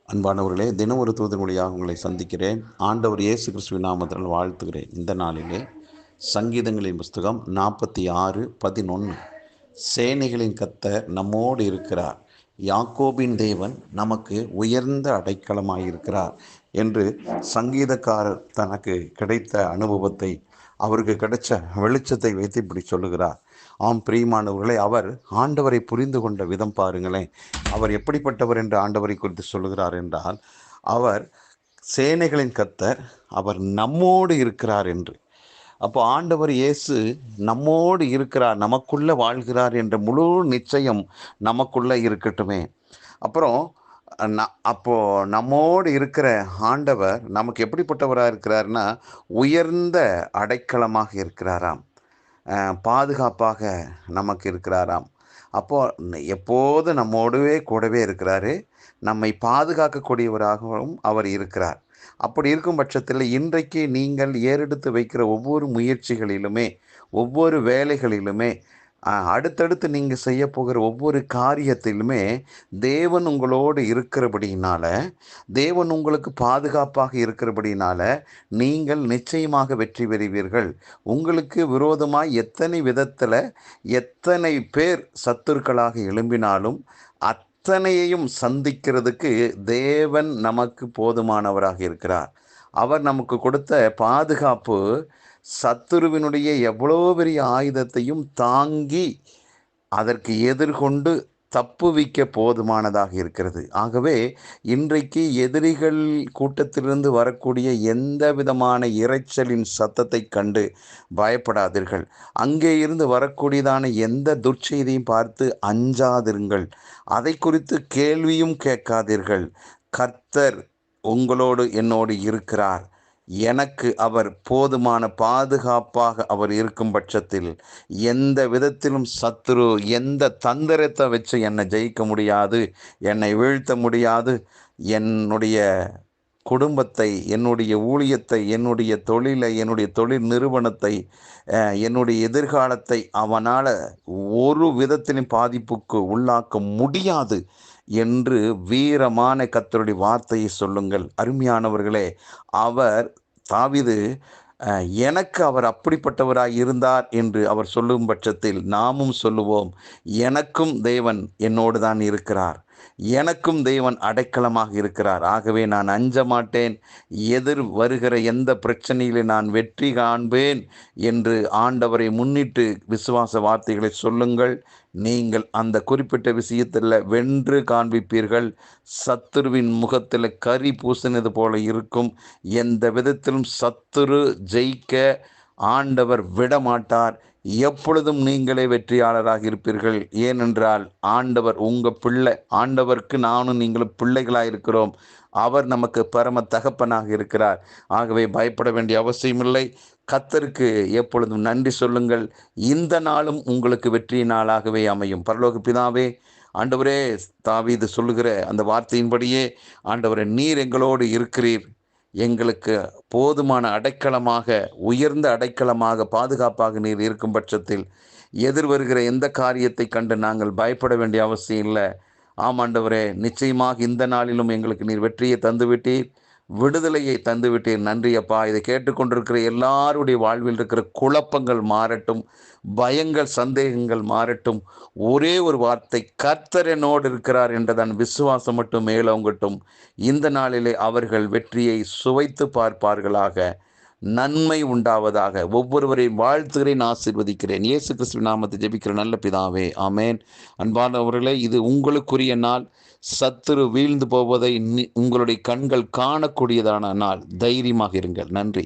அன்பானவர்களே, தினம் ஒரு தூதன் வழியாக உங்களை சந்திக்கிறேன். ஆண்டவர் இயேசு கிறிஸ்துவின் நாமத்தில் வாழ்த்துகிறேன். இந்த நாளிலே சங்கீதங்களின் புஸ்தகம் 46:11. சேனைகளின் கர்த்தர் நம்மோடு இருக்கிறார், யாக்கோபின் தேவன் நமக்கு உயர்ந்த அடைக்கலமாயிருக்கிறார் என்று சங்கீதக்காரர் தனக்கு கிடைத்த அனுபவத்தை, அவருக்கு கிடைச்ச வெளிச்சத்தை வைத்து இப்படி சொல்லுகிறார். ஆம் பிரியமானவர்களே, அவர் ஆண்டவரை புரிந்து கொண்ட விதம் பாருங்களேன். அவர் எப்படிப்பட்டவர் என்று ஆண்டவரை குறித்து சொல்லுகிறார் என்றால், அவர் சேனைகளின் கர்த்தர், அவர் நம்மோடு இருக்கிறார் என்று. அப்போ ஆண்டவர் இயேசு நம்மோடு இருக்கிறார், நமக்குள்ள வாழ்கிறார் என்ற முழு நிச்சயம் நமக்குள்ள இருக்கட்டுமே. அப்புறம் அப்போ நம்மோடு இருக்கிற ஆண்டவர் நமக்கு எப்படிப்பட்டவராக இருக்கிறார்னா, உயர்ந்த அடைக்கலமாக இருக்கிறாராம், பாதுகாப்பாக நமக்கு இருக்கிறாராம். அப்போது எப்போது நம்மோடவே கூடவே இருக்கிறாரு, நம்மை பாதுகாக்கக்கூடியவராகவும் அவர் இருக்கிறார். அப்படி இருக்கும் பட்சத்தில் இன்றைக்கு நீங்கள் ஏறெடுத்து வைக்கிற ஒவ்வொரு முயற்சிகளிலுமே, ஒவ்வொரு வேலைகளிலுமே, அடுத்தடுத்து நீங்கள் செய்ய போகிற ஒவ்வொரு காரியத்திலுமே தேவன் உங்களோடு இருக்கிறபடியினால, தேவன் உங்களுக்கு பாதுகாப்பாக இருக்கிறபடியினால நீங்கள் நிச்சயமாக வெற்றி பெறுவீர்கள். உங்களுக்கு விரோதமாய் எத்தனை விதத்தில் எத்தனை பேர் சத்துருக்களாக எழும்பினாலும் அத்தனையையும் சந்திக்கிறதுக்கு தேவன் நமக்கு போதுமானவராக இருக்கிறார். அவர் நமக்கு கொடுத்த பாதுகாப்பு சத்துருவினுடைய எவ்வளோ பெரிய ஆயுதத்தையும் தாங்கி அதற்கு எதிர்கொண்டு தப்புவிக்க போதுமானதாக இருக்கிறது. ஆகவே இன்றைக்கு எதிரிகள் கூட்டத்திலிருந்து வரக்கூடிய எந்த விதமான இரைச்சலின் சத்தத்தை கண்டு பயப்படாதீர்கள். அங்கே இருந்து வரக்கூடியதான எந்த துர்ச்செய்தியும் பார்த்து அஞ்சாதிருங்கள். அதை குறித்து கேள்வியும் கேட்காதீர்கள். கர்த்தர் உங்களோடு என்னோடு இருக்கிறார், எனக்கு அவர் போதுமான பாதுகாப்பாக அவர் இருக்கும் பட்சத்தில் எந்த விதத்திலும் சத்துரு எந்த தந்திரத்தை வச்சு என்னை ஜெயிக்க முடியாது, என்னை வீழ்த்த முடியாது. என்னுடைய குடும்பத்தை, என்னுடைய ஊழியத்தை, என்னுடைய தொழிலை, என்னுடைய தொழில் நிறுவனத்தை, என்னுடைய எதிர்காலத்தை அவனால் ஒரு விதத்திலும் பாதிப்புக்கு உள்ளாக்க முடியாது என்று வீரமான கர்த்தருடைய வார்த்தையை சொல்லுங்கள். அருமையானவர்களே, அவர் தாவீது எனக்கு அவர் அப்படிப்பட்டவராய் இருந்தார் என்று அவர் சொல்லும் பட்சத்தில் நாமும் சொல்லுவோம், எனக்கும் தேவன் என்னோடு தான் இருக்கிறார், எனக்கும் தேவன் அடைக்கலமாக இருக்கிறார். ஆகவே நான் அஞ்ச மாட்டேன், எதிர் வருகிற எந்த பிரச்சனையிலே நான் வெற்றி காண்பேன் என்று ஆண்டவரை முன்னிட்டு விசுவாச வார்த்தைகளை சொல்லுங்கள். நீங்கள் அந்த குறிப்பிட்ட விஷயத்தில் வென்று காண்பிப்பீர்கள். சத்துருவின் முகத்தில் கரி பூசினது போல இருக்கும். எந்த விதத்திலும் சத்துரு ஜெயிக்க ஆண்டவர் விடமாட்டார். எப்பொழுதும் நீங்களே வெற்றியாளராக இருப்பீர்கள். ஏனென்றால் ஆண்டவர் உங்கள் பிள்ளை. ஆண்டவருக்கு நானும் நீங்களும் பிள்ளைகளாக இருக்கிறோம். அவர் நமக்கு பரம தகப்பனாக இருக்கிறார். ஆகவே பயப்பட வேண்டிய அவசியமில்லை. கர்த்தருக்கு எப்பொழுதும் நன்றி சொல்லுங்கள். இந்த நாளும் உங்களுக்கு வெற்றி நாளாகவே அமையும். பரலோக பிதாவே, ஆண்டவரே, தாவீது சொல்லுகிற அந்த வார்த்தையின்படியே ஆண்டவரே, நீர் எங்களோடு இருக்கிறீர், எங்களுக்கு போதுமான அடைக்கலமாக, உயர்ந்த அடைக்கலமாக, பாதுகாப்பாக நீர் இருக்கும் பட்சத்தில் எதிர் வருகிற எந்த காரியத்தை கண்டு நாங்கள் பயப்பட வேண்டிய அவசியம் இல்லை. ஆமாண்டவரே, நிச்சயமாக இந்த நாளிலும் எங்களுக்கு நீர் வெற்றியை தந்துவிட்டீர், விடுதலையை தந்துவிட்டீர். நன்றி அப்பா. இதை கேட்டுக்கொண்டிருக்கிற எல்லாருடைய வாழ்வில் இருக்கிற குழப்பங்கள் மாறட்டும், பயங்கள் சந்தேகங்கள் மாறட்டும். ஒரே ஒரு வார்த்தை, கர்த்தர் என்னோடு இருக்கிறார் என்றதான் விசுவாசம் மட்டும் மேலோங்கட்டும். இந்த நாளிலே அவர்கள் வெற்றியை சுவைத்து பார்ப்பார்களாக. நன்மை உண்டாவதாக. ஒவ்வொருவரையும் வாழ்த்துகிறேன், ஆசீர்வதிக்கிறேன். இயேசு கிறிஸ்துவின் நாமத்தை ஜெபிக்கிற நல்ல பிதாவே, ஆமேன். அன்பானவர்களே, இது உங்களுக்குரிய நாள். சத்துரு வீழ்ந்து போவதை உங்களுடைய கண்கள் காணக்கூடியதான நாள். தைரியமாக இருங்கள். நன்றி.